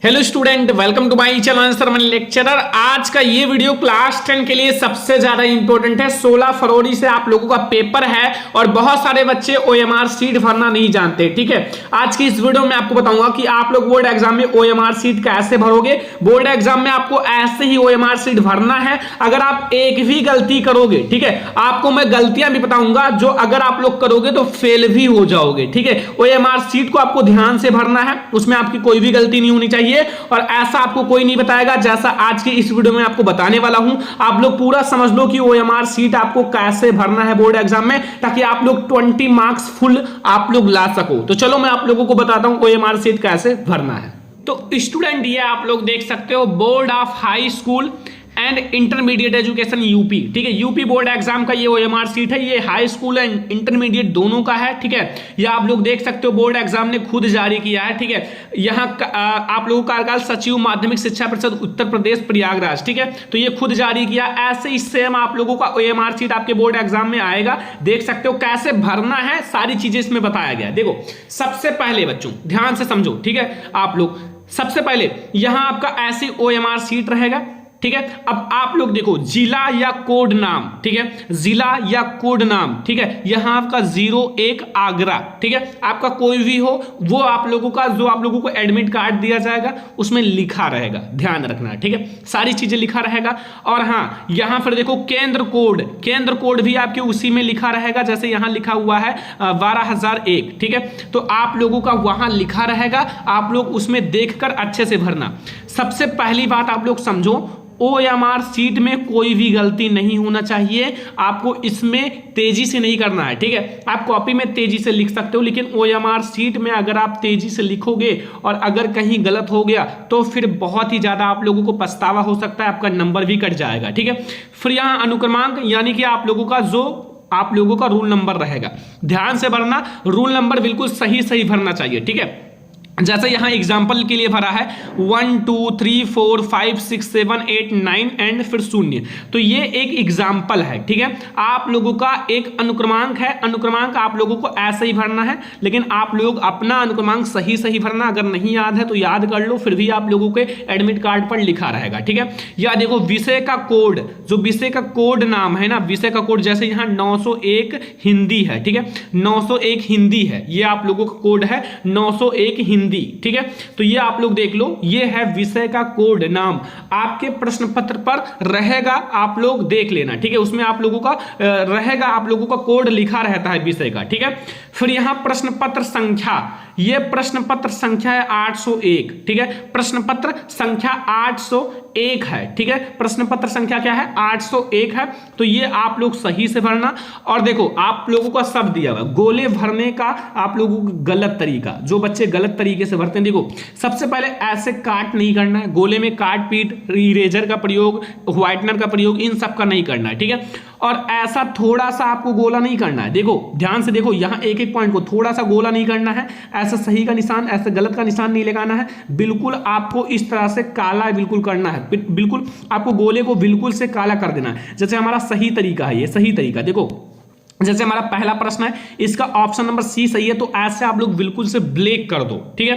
Hello student, welcome to my channel Sarman lecturer. आज का ये वीडियो क्लास 10 के लिए सबसे ज्यादा इंपॉर्टेंट है। 16 फरवरी से आप लोगों का पेपर है और बहुत सारे बच्चे ओएमआर सीट भरना नहीं जानते। ठीक है, आज की इस वीडियो में आपको बताऊंगा कि आप लोग बोर्ड एग्जाम में ओएमआर सीट कैसे भरोगे। बोर्ड एग्जाम में आपको ऐसे ही ओएमआर सीट भरना है। अगर आप एक भी गलती करोगे, ठीक है, आपको मैं गलतियां भी बताऊंगा जो अगर आप लोग करोगे तो फेल भी हो जाओगे। ठीक है, ओएमआर सीट को आपको ध्यान से भरना है, उसमें आपकी कोई भी गलती नहीं होनी चाहिए और ऐसा आपको कोई नहीं बताएगा जैसा आज की इस वीडियो में आपको बताने वाला हूं। आप लोग पूरा समझ लो कि ओएमआर सीट आपको कैसे भरना है बोर्ड एग्जाम में, ताकि आप लोग 20 मार्क्स फुल आप लोग ला सको। तो चलो मैं आप लोगों को बताता हूं ओएमआर सीट कैसे भरना है। तो स्टूडेंट, ये आप लोग देख सकते हो board of high school and intermediate education UP. ठीक है, यूपी बोर्ड एग्जाम का ये ओएमआर सीट है। ये हाई स्कूल एंड इंटरमीडिएट दोनों का है। ठीक है, ये आप लोग देख सकते हो बोर्ड एग्जाम ने खुद जारी किया है। ठीक है, यहाँ आप लोगों का कार्यकाल सचिव माध्यमिक शिक्षा परिषद उत्तर प्रदेश प्रयागराज। ठीक है, तो ये खुद जारी किया। ऐसे ही सेम आप लोगों का ओएमआर सीट आपके बोर्ड एग्जाम में आएगा। देख सकते हो कैसे भरना है, सारी चीजें इसमें बताया गया है। देखो, सबसे पहले बच्चों ध्यान से समझो। ठीक है, आप लोग सबसे पहले यहां आपका ऐसी ओएमआर सीट रहेगा। ठीक है, अब आप लोग देखो जिला या कोड नाम। ठीक है, जिला या कोड नाम। ठीक है, यहां आपका 01 आगरा। ठीक है, आपका कोई भी हो वो आप लोगों का जो आप लोगों को एडमिट कार्ड दिया जाएगा उसमें लिखा रहेगा, ध्यान रखना। ठीक है, सारी चीजें लिखा रहेगा। और हाँ, यहां फिर देखो केंद्र कोड भी आपके उसी में लिखा रहेगा, जैसे यहां लिखा हुआ है 12001। ठीक है, तो आप लोगों का वहां लिखा रहेगा, आप लोग उसमें देखकर अच्छे से भरना। सबसे पहली बात आप लोग समझो, ओएमआर सीट में कोई भी गलती नहीं होना चाहिए। आपको इसमें तेजी से नहीं करना है। ठीक है, आप कॉपी में तेजी से लिख सकते हो, लेकिन ओएमआर सीट में अगर आप तेजी से लिखोगे और अगर कहीं गलत हो गया तो फिर बहुत ही ज्यादा आप लोगों को पछतावा हो सकता है, आपका नंबर भी कट जाएगा। ठीक है, फिर यहां अनुक्रमांक यानी कि आप लोगों का रूल नंबर रहेगा। ध्यान से भरना, रूल नंबर बिल्कुल सही भरना चाहिए। ठीक है, जैसे यहां एग्जाम्पल के लिए भरा है 1 2 3 4 5 6 7 8 9 एंड फिर 0, तो ये एक एग्जाम्पल है। ठीक है, आप लोगों का एक अनुक्रमांक है, अनुक्रमांक आप लोगों को ऐसे ही भरना है, लेकिन आप लोग अपना अनुक्रमांक सही भरना। अगर नहीं याद है तो याद कर लो, फिर भी आप लोगों के एडमिट कार्ड पर लिखा रहेगा। ठीक है, या देखो विषय का कोड, जो विषय का कोड नाम है ना, विषय का कोड जैसे यहाँ 901 हिंदी है। ठीक है, 901 हिंदी है, ये आप लोगों का कोड है 901 हिंदी। ठीक है, तो ये आप लोग देख लो, ये है विषय का कोड नाम, आपके प्रश्न पत्र पर रहेगा, आप लोग देख लेना। ठीक है, उसमें आप लोगों का रहेगा, आप लोगों का कोड लिखा रहता है विषय का। ठीक है, फिर यहां प्रश्न पत्र संख्या, ये प्रश्न पत्र संख्या है 801। ठीक है, प्रश्न पत्र संख्या 801 है। ठीक है, प्रश्न पत्र संख्या क्या है, 801 है। तो ये आप लोग सही से भरना। और देखो आप लोगों का सब दिया हुआ, गोले भरने का आप लोगों को गलत तरीका, जो बच्चे गलत तरीके से भरते हैं, देखो सबसे पहले ऐसे काट नहीं करना है, गोले में काट पीट, इरेजर का प्रयोग, व्हाइटनर का प्रयोग, इन सब का नहीं करना है। ठीक है, और ऐसा थोड़ा सा आपको गोला नहीं करना है। देखो ध्यान से देखो, यहां एक पॉइंट को थोड़ा सा गोला नहीं करना है, ऐसा सही का निशान, ऐसा गलत का निशान नहीं लगाना है। बिल्कुल आपको इस तरह से काला बिल्कुल करना है, बिल्कुल आपको गोले को बिल्कुल से काला कर देना है। जैसे हमारा सही तरीका है, ये सही तरीका देखो, जैसे हमारा पहला प्रश्न है, इसका ऑप्शन नंबर सी सही है, तो ऐसे आप लोग बिल्कुल से ब्लैक कर दो। ठीक है,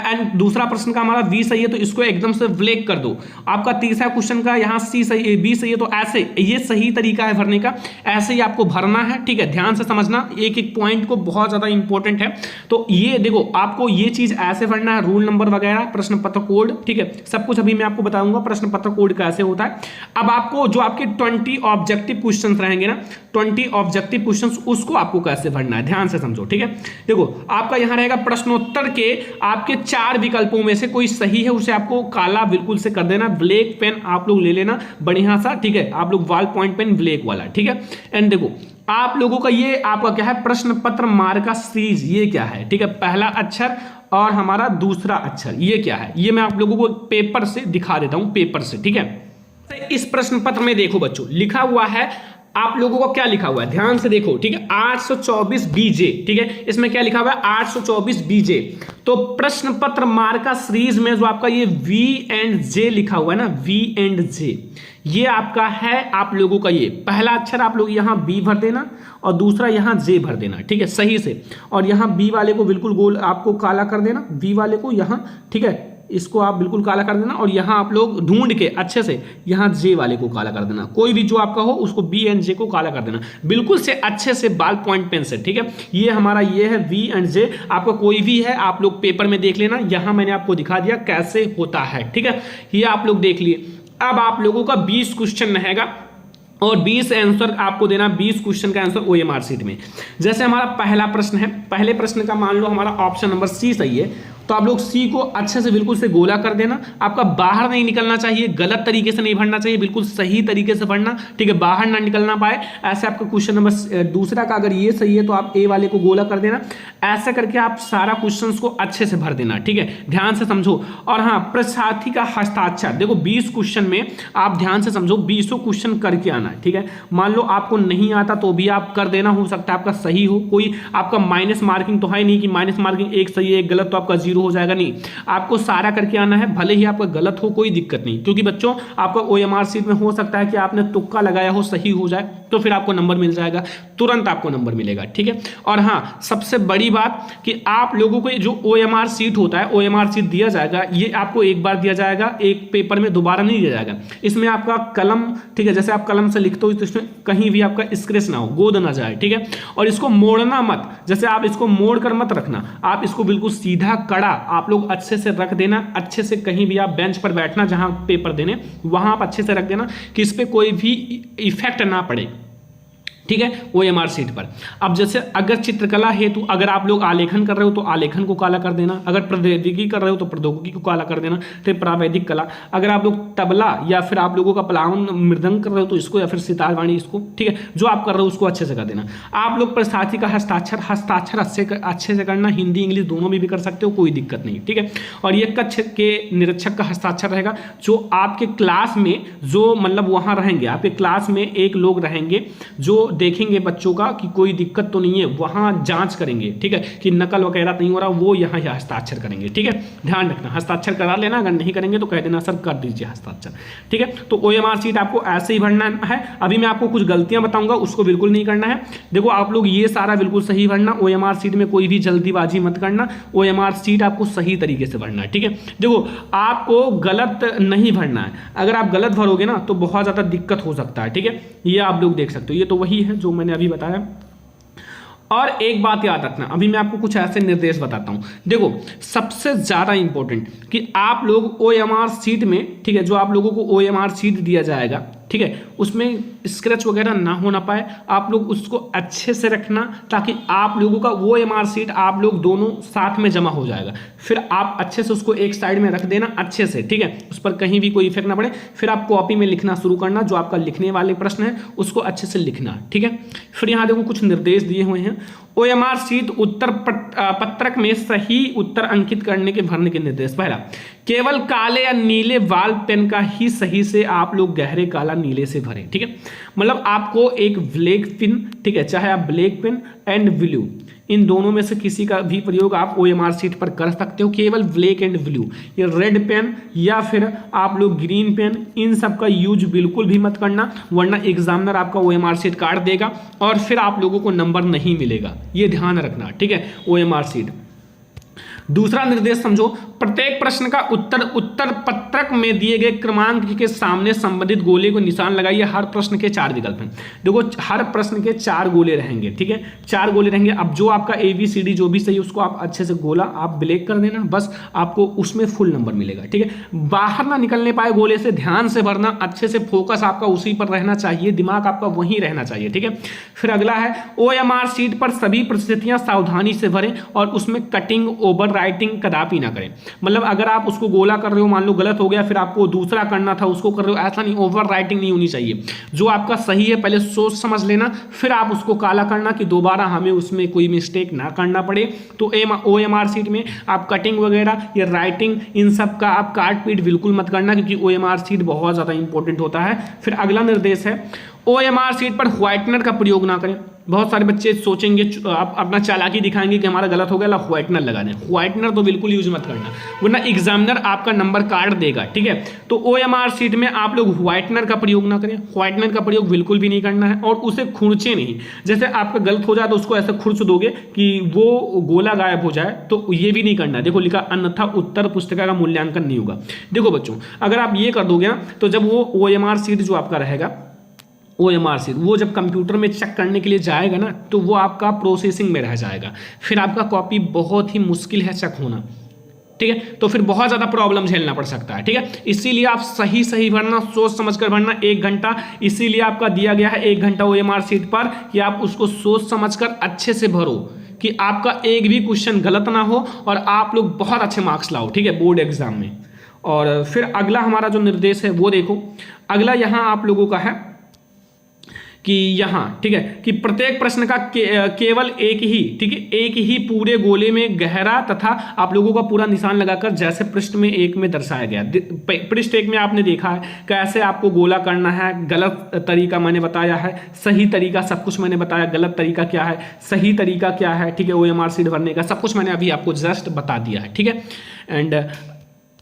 एंड दूसरा प्रश्न का हमारा बी सही है, तो इसको एकदम से ब्लैक कर दो। आपका तीसरा क्वेश्चन का यहाँ सी सही, बी सही है, तो ऐसे, ये सही तरीका है भरने का, ऐसे ही आपको भरना है। ठीक है, ध्यान से समझना, एक एक पॉइंट को बहुत ज्यादा इंपॉर्टेंट है। तो ये देखो आपको ये चीज ऐसे भरना है, रूल नंबर वगैरह, प्रश्न पत्र कोड। ठीक है, सब कुछ अभी मैं आपको बताऊंगा प्रश्न पत्र कोड कैसे होता है। अब आपको जो आपके 20 ऑब्जेक्टिव क्वेश्चन रहेंगे ना, 20 ऑब्जेक्टिव क्वेश्चंस, उसको आपको कैसे भरना है, ध्यान से समझो। ठीक है, देखो आपका यहां रहेगा प्रश्नोत्तर के आपके 4 विकल्पों में से कोई सही है, उसे आपको काला बिल्कुल से कर देना। ब्लैक पेन आप लोग ले लेना बढ़िया सा। ठीक है, आप लोग बॉल पॉइंट पेन ब्लैक वाला। ठीक है, एंड देखो आप लोगों का ये आपका क्या है, प्रश्न पत्र मार्का सीरीज, ये क्या है। ठीक है, पहला अक्षर और हमारा दूसरा अक्षर, ये क्या है, ये मैं आप लोगों को पेपर से दिखा देता हूं, पेपर से। ठीक है, इस प्रश्न पत्र में देखो बच्चों, लिखा हुआ है, आप लोगों को क्या लिखा हुआ है, ध्यान से देखो। ठीक है, 824 बीजे। ठीक है, इसमें क्या लिखा हुआ है, 824 बीजे। तो प्रश्न पत्र मार्का सीरीज में जो आपका ये वी एंड जे लिखा हुआ है ना, वी एंड जे, ये आपका है आप लोगों का, ये पहला अक्षर आप लोग यहां बी भर देना और दूसरा यहां जे भर देना। ठीक है, सही से। और यहां बी वाले को बिल्कुल गोल आपको काला कर देना, बी वाले को यहां। ठीक है, इसको आप बिल्कुल काला कर देना और यहाँ आप लोग ढूंढ के अच्छे से यहाँ जे वाले को काला कर देना, कोई भी जो आपका हो उसको बी एंड जे को काला कर देना बिल्कुल से अच्छे से बाल पॉइंट पेन से, ठीक है। ये हमारा ये है वी एंड जे, आपका कोई भी है आप लोग पेपर में देख लेना, यहाँ मैंने आपको दिखा दिया कैसे होता है, ठीक है। ये आप लोग देख लिए। अब आप लोगों का 20 क्वेश्चन रहेगा और 20 आंसर आपको देना, 20 क्वेश्चन का आंसर ओएमआर शीट में। जैसे हमारा पहला प्रश्न है, पहले प्रश्न का मान लो हमारा ऑप्शन नंबर सी सही है, तो आप लोग सी को अच्छे से बिल्कुल से गोला कर देना। आपका बाहर नहीं निकलना चाहिए, गलत तरीके से नहीं भरना चाहिए, बिल्कुल सही तरीके से भरना, ठीक है, बाहर ना निकलना पाए। ऐसे आपका क्वेश्चन नंबर दूसरा का अगर ये सही है तो आप ए वाले को गोला कर देना। ऐसा करके आप सारा क्वेश्चंस को अच्छे से भर देना, ठीक है, ध्यान से समझो। और हाँ, प्रसारथी का हस्ताक्षर देखो 20 क्वेश्चन में आप ध्यान से समझो, 20 क्वेश्चन करके आना है, ठीक है। मान लो आपको नहीं आता तो भी आप कर देना, हो सकता है आपका सही हो, कोई आपका माइनस मार्किंग तो है नहीं कि माइनस मार्किंग एक सही है एक गलत तो आपका 0 हो जाएगा, नहीं, आपको सारा करके आना है, भले ही आपका गलत हो कोई दिक्कत नहीं, क्योंकि बच्चों आपका ओएमआर शीट में हो सकता है कि आपने तुक्का लगाया हो, सही हो जाए तो फिर आपको नंबर मिल जाएगा, तुरंत आपको नंबर मिलेगा, ठीक है। और हाँ, सबसे बड़ी बात कि आप लोगों को जो ओएमआर शीट होता है, ओएमआर शीट दिया जाएगा, ये आपको एक बार दिया जाएगा, एक पेपर में दोबारा नहीं दिया जाएगा। इसमें आपका कलम, ठीक है, जैसे आप कलम से लिखते हो तो इसमें कहीं भी आपका स्क्रैच ना हो, गोद ना जाए, ठीक है। और इसको मोड़ना मत, जैसे आप इसको मोड़ कर मत रखना, आप इसको बिल्कुल सीधा कड़ा आप लोग अच्छे से रख देना, अच्छे से कहीं भी आप बेंच पर बैठना जहां पेपर देने वहां आप अच्छे से रख देना कि इस पे कोई भी इफेक्ट ना पड़े, ठीक है, ओएमआर शीट पर। अब जैसे अगर चित्रकला हेतु अगर आप लोग आलेखन कर रहे हो तो आलेखन को काला कर देना, अगर प्रौद्योगिकी कर रहे हो तो प्रौद्योगिकी को काला कर देना, तो प्रावैधिक कला। अगर आप लोग तबला या फिर आप लोगों का प्लावन मृदंग कर रहे हो तो इसको, या फिर सितार वाणी इसको, ठीक है, जो आप कर रहे हो उसको अच्छे से कर देना। आप लोग प्रसारथी का हस्ताक्षर अच्छे से करना, हिंदी इंग्लिश दोनों में भी कर सकते हो, कोई दिक्कत नहीं, ठीक है। और ये कक्ष के निरीक्षक का हस्ताक्षर रहेगा, जो आपके क्लास में जो मतलब वहां रहेंगे, आपके क्लास में एक लोग रहेंगे जो देखेंगे बच्चों का कि कोई दिक्कत तो नहीं है, वहां जांच करेंगे, ठीक है, कि नकल वगैरह नहीं हो रहा, वो यहाँ हस्ताक्षर करेंगे, ठीक है। ध्यान रखना, हस्ताक्षर करा लेना, अगर नहीं करेंगे तो कह देना सर कर दीजिए हस्ताक्षर, ठीक है। तो ओएमआर शीट आपको ऐसे ही भरना है। अभी मैं आपको कुछ गलतियां बताऊंगा, उसको बिल्कुल नहीं करना है। देखो आप लोग ये सारा बिल्कुल सही भरना, ओएमआर शीट में कोई भी जल्दीबाजी मत करना, ओएमआर शीट आपको सही तरीके से भरना है, ठीक है। देखो आपको गलत नहीं भरना है, अगर आप गलत भरोगे ना तो बहुत ज्यादा दिक्कत हो सकता है, ठीक है। ये आप लोग देख सकते हो, ये तो वही है जो मैंने अभी बताया। और एक बात याद रखना, अभी मैं आपको कुछ ऐसे निर्देश बताता हूं। देखो सबसे ज्यादा इंपॉर्टेंट कि आप लोग ओएमआर शीट में, ठीक है, जो आप लोगों को ओएमआर शीट दिया जाएगा, ठीक है, उसमें स्क्रैच वगैरह ना होना पाए, आप लोग उसको अच्छे से रखना ताकि आप लोगों का वो ओएमआर शीट आप लोग दोनों साथ में जमा हो जाएगा। फिर आप अच्छे से उसको एक साइड में रख देना अच्छे से, ठीक है, उस पर कहीं भी कोई इफेक्ट ना पड़े। फिर आप कॉपी में लिखना शुरू करना, जो आपका लिखने वाले प्रश्न है उसको अच्छे से लिखना, ठीक है। फिर यहाँ देखो कुछ निर्देश दिए हुए हैं। ओएमआर शीट उत्तर पत्रक में सही उत्तर अंकित करने के भरने के निर्देश। पहला, केवल काले या नीले वाल पेन का ही सही से आप लोग गहरे काला नीले से भरें, ठीक है। मतलब आपको एक ब्लैक पेन, ठीक है, चाहे आप black pen and blue in दोनों में से किसी का भी प्रयोग आप ओएमआर शीट पर कर सकते हो, केवल ब्लैक एंड ब्लू। ये रेड पेन या फिर आप लोग ग्रीन पेन, इन सब का यूज बिल्कुल भी मत करना, वरना एग्जामिनर आपका ओएमआर शीट काट देगा और फिर आप लोगों को नंबर नहीं मिलेगा, ये ध्यान रखना, ठीक है, ओएमआर शीट। दूसरा निर्देश समझो, प्रत्येक प्रश्न का उत्तर पत्रक में दिए गए क्रमांक के सामने संबंधित गोले को निशान लगाइए। हर प्रश्न के 4 विकल्प हैं, देखो हर प्रश्न के 4 गोले रहेंगे, ठीक है, 4 गोले रहेंगे। अब जो आपका ABCD जो भी सही उसको आप अच्छे से गोला आप ब्लैक कर देना, बस आपको उसमें फुल नंबर मिलेगा, ठीक है। बाहर ना निकलने पाए गोले से, ध्यान से भरना, अच्छे से फोकस आपका उसी पर रहना चाहिए, दिमाग आपका वहीं रहना चाहिए, ठीक है। फिर अगला है, ओएमआर शीट पर सभी परिस्थितियां सावधानी से भरें और उसमें कटिंग ओवर राइटिंग कदापि ना करें। मतलब अगर आप उसको गोला कर रहे हो, मान लो गलत हो गया, फिर आपको दूसरा करना था उसको कर रहे हो, ऐसा नहीं, ओवर राइटिंग नहीं होनी चाहिए। जो आपका सही है पहले सोच समझ लेना, फिर आप उसको काला करना कि दोबारा हमें उसमें कोई मिस्टेक ना करना पड़े। तो ओएमआर शीट में आप कटिंग वगैरह या राइटिंग इन सब का आप काट पीट बिल्कुल मत करना, क्योंकि ओएमआर शीट बहुत ज़्यादा इंपॉर्टेंट होता है। फिर अगला निर्देश है, ओएमआर शीट पर व्हाइटनर का प्रयोग ना करें। बहुत सारे बच्चे सोचेंगे, आप अपना चालाकी दिखाएंगे कि हमारा गलत हो गया, व्हाइटनर लगा दें। व्हाइटनर तो बिल्कुल यूज मत करना, वरना एग्जामिनर आपका नंबर काट देगा, ठीक है। तो OMR शीट में आप लोग व्हाइटनर का प्रयोग ना करें, व्हाइटनर का प्रयोग बिल्कुल भी नहीं करना है, और उसे खुरचे नहीं। जैसे आपका गलत हो जाए तो उसको ऐसे खुरच दोगे कि वो गोला गायब हो जाए, तो ये भी नहीं करना है। देखो लिखा अन्यथा उत्तर पुस्तिका का मूल्यांकन नहीं होगा। देखो बच्चों, अगर आप ये कर दोगे ना, तो जब वो OMR शीट जो आपका रहेगा, OMR शीट वो जब कंप्यूटर में चेक करने के लिए जाएगा ना, तो वो आपका प्रोसेसिंग में रह जाएगा, फिर आपका कॉपी बहुत ही मुश्किल है चेक होना, ठीक है। तो फिर बहुत ज़्यादा प्रॉब्लम झेलना पड़ सकता है, ठीक है। इसीलिए आप सही भरना, सोच समझ कर भरना। 1 घंटा इसीलिए आपका दिया गया है, 1 घंटा OMR शीट पर, कि आप उसको सोच समझ कर अच्छे से भरो, कि आपका एक भी क्वेश्चन गलत ना हो और आप लोग बहुत अच्छे मार्क्स लाओ, ठीक है, बोर्ड एग्जाम में। और फिर अगला हमारा जो निर्देश है वो देखो, अगला यहाँ आप लोगों का है कि यहाँ, ठीक है, कि प्रत्येक प्रश्न का केवल एक ही, ठीक है, एक ही पूरे गोले में गहरा तथा आप लोगों का पूरा निशान लगाकर, जैसे पृष्ठ में 1 में दर्शाया गया। पृष्ठ 1 में आपने देखा है कैसे आपको गोला करना है, गलत तरीका मैंने बताया है, सही तरीका सब कुछ मैंने बताया, गलत तरीका क्या है, सही तरीका क्या है, ठीक है, OMR शीट भरने का सब कुछ मैंने अभी आपको जस्ट बता दिया है, ठीक है। एंड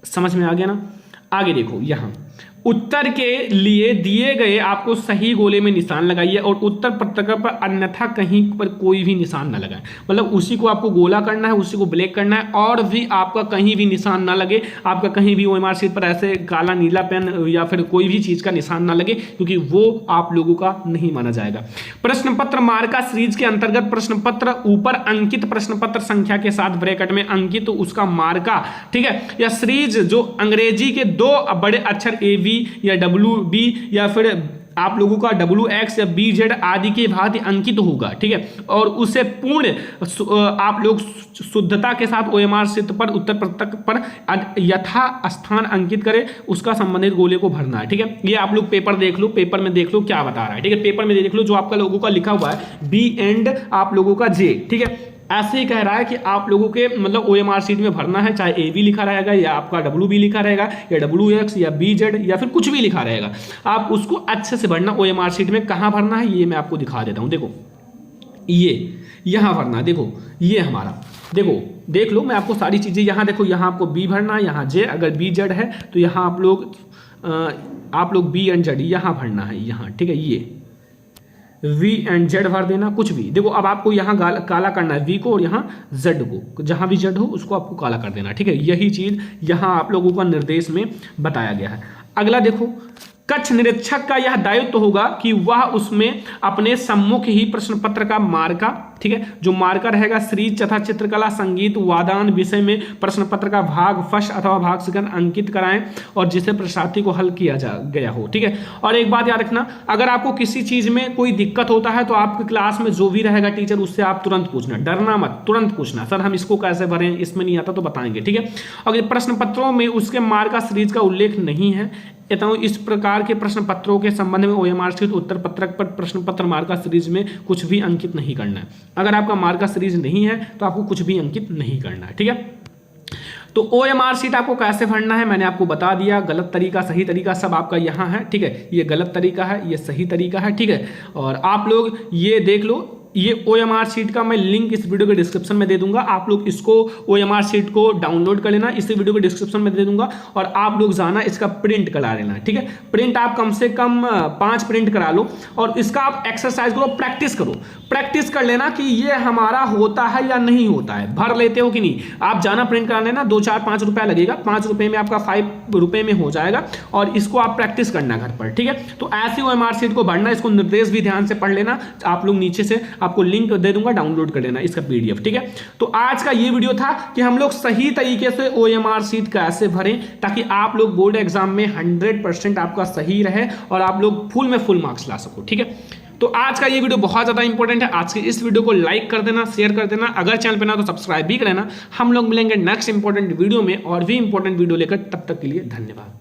समझ में आ गया ना। आगे देखो, यहाँ उत्तर के लिए दिए गए आपको सही गोले में निशान लगाइए और उत्तर पत्रिका पर अन्यथा कहीं पर कोई भी निशान ना लगाएं। मतलब उसी को आपको गोला करना है, उसी को ब्लैक करना है, और भी आपका कहीं भी निशान ना लगे, आपका कहीं भी OMR शीट पर ऐसे काला नीला पेन या फिर कोई भी चीज़ का निशान ना लगे, क्योंकि वो आप लोगों का नहीं माना जाएगा। प्रश्न पत्र मार्का सीरीज के अंतर्गत प्रश्न पत्र ऊपर अंकित प्रश्न पत्र संख्या के साथ ब्रैकेट में अंकित तो उसका मार्का, ठीक है, या सीरीज जो अंग्रेजी के 2 बड़े अक्षर AB या WB या फिर आप लोगों का WX या BZ आदि के भांति अंकित होगा, ठीक है, और उसे पूर्ण आप लोग शुद्धता के साथ OMR शीट पर उत्तर पत्रक पर यथा स्थान अंकित करें, उसका संबंधित गोले को भरना है, ठीक है। ये आप लोग पेपर देख लो, पेपर में देख लो क्या बता रहा है, ठीक है, पेपर में देख लो जो आपका लोगों का लिखा हुआ है B एंड आप लोगों का J, ठीक है। ऐसे ही कह रहा है कि आप लोगों के मतलब OMR शीट में भरना है, चाहे AB लिखा रहेगा या आपका WB लिखा रहेगा या WX या BZ या फिर कुछ भी लिखा रहेगा, आप उसको अच्छे से भरना। OMR शीट में कहाँ भरना है ये मैं आपको दिखा देता हूँ। देखो ये यहाँ भरना है, देखो ये हमारा, देखो देख लो मैं आपको सारी चीज़ें यहाँ, देखो यहाँ आपको B भरना है, यहाँ J, अगर BZ है तो यहाँ आप लोग B एंड Z यहाँ भरना है, यहाँ, ठीक है, ये V एंड Z भर देना, कुछ भी। देखो अब आपको यहाँ काला करना है V को और यहाँ Z को, जहाँ भी Z हो उसको आपको काला कर देना, ठीक है। यही चीज़ यहाँ आप लोगों का निर्देश में बताया गया है। अगला देखो, कक्ष निरीक्षक का यह दायित्व होगा कि वह उसमें अपने सम्मुख ही प्रश्न पत्र का मार्का, ठीक है, जो मार्का रहेगा सीरीज तथा चित्रकला संगीत वादन विषय में प्रश्न पत्र का भाग फर्स्ट अथवा भाग सेकंड अंकित कराएं और जिसे प्रश्नार्थी को हल किया गया हो, ठीक है। और एक बात याद रखना, अगर आपको किसी चीज में कोई दिक्कत होता है तो आपकी क्लास में जो भी रहेगा टीचर उससे आप तुरंत पूछना, डरना मत, तुरंत पूछना, सर हम इसको कैसे भरें, इसमें नहीं आता तो बताएंगे, ठीक है। अगर प्रश्न पत्रों में उसके मार्का सीरीज का उल्लेख नहीं है, इस प्रकार के प्रश्न पत्रों के संबंध में OMR शीट उत्तर पत्रक पर प्रश्न पत्र मार्का सीरीज में कुछ भी अंकित नहीं करना है। अगर आपका मार्का सीरीज नहीं है तो आपको कुछ भी अंकित नहीं करना है, ठीक है। तो OMR शीट आपको कैसे भरना है मैंने आपको बता दिया, गलत तरीका सही तरीका सब आपका यहाँ है, ठीक है। ये गलत तरीका है, ये सही तरीका है, ठीक है। और आप लोग ये देख लो, ये OMR शीट का मैं लिंक इस वीडियो के डिस्क्रिप्शन में दे दूंगा, आप लोग इसको OMR शीट को डाउनलोड कर लेना, इस वीडियो के डिस्क्रिप्शन में दे दूंगा, और आप लोग जाना इसका प्रिंट करा लेना, ठीक है। प्रिंट आप कम से कम 5 प्रिंट करा लो और इसका आप एक्सरसाइज करो, प्रैक्टिस करो, प्रैक्टिस कर लेना कि ये हमारा होता है या नहीं होता है, भर लेते हो कि नहीं। आप जाना प्रिंट करा लेना, 2 4 5 रुपया लगेगा, 5 रुपये में आपका 5 रुपये में हो जाएगा, और इसको आप प्रैक्टिस करना घर पर, ठीक है। तो ऐसी OMR शीट को भरना, इसको निर्देश भी ध्यान से पढ़ लेना, आप लोग नीचे से आपको लिंक दे दूंगा, डाउनलोड कर लेना इसका PDF, ठीक है। तो आज का ये वीडियो था कि हम लोग सही तरीके से OMR शीट कैसे भरें ताकि आप लोग बोर्ड एग्जाम में 100% आपका सही रहे और आप लोग फुल में फुल मार्क्स ला सको, ठीक है। तो आज का ये वीडियो बहुत ज़्यादा इंपॉर्टेंट है, आज के इस वीडियो को लाइक कर देना, शेयर कर देना, अगर चैनल पे ना तो सब्सक्राइब भी कर लेना। हम लोग मिलेंगे नेक्स्ट इंपॉर्टेंट वीडियो में और भी इंपॉर्टेंट वीडियो लेकर, तब तक के लिए धन्यवाद।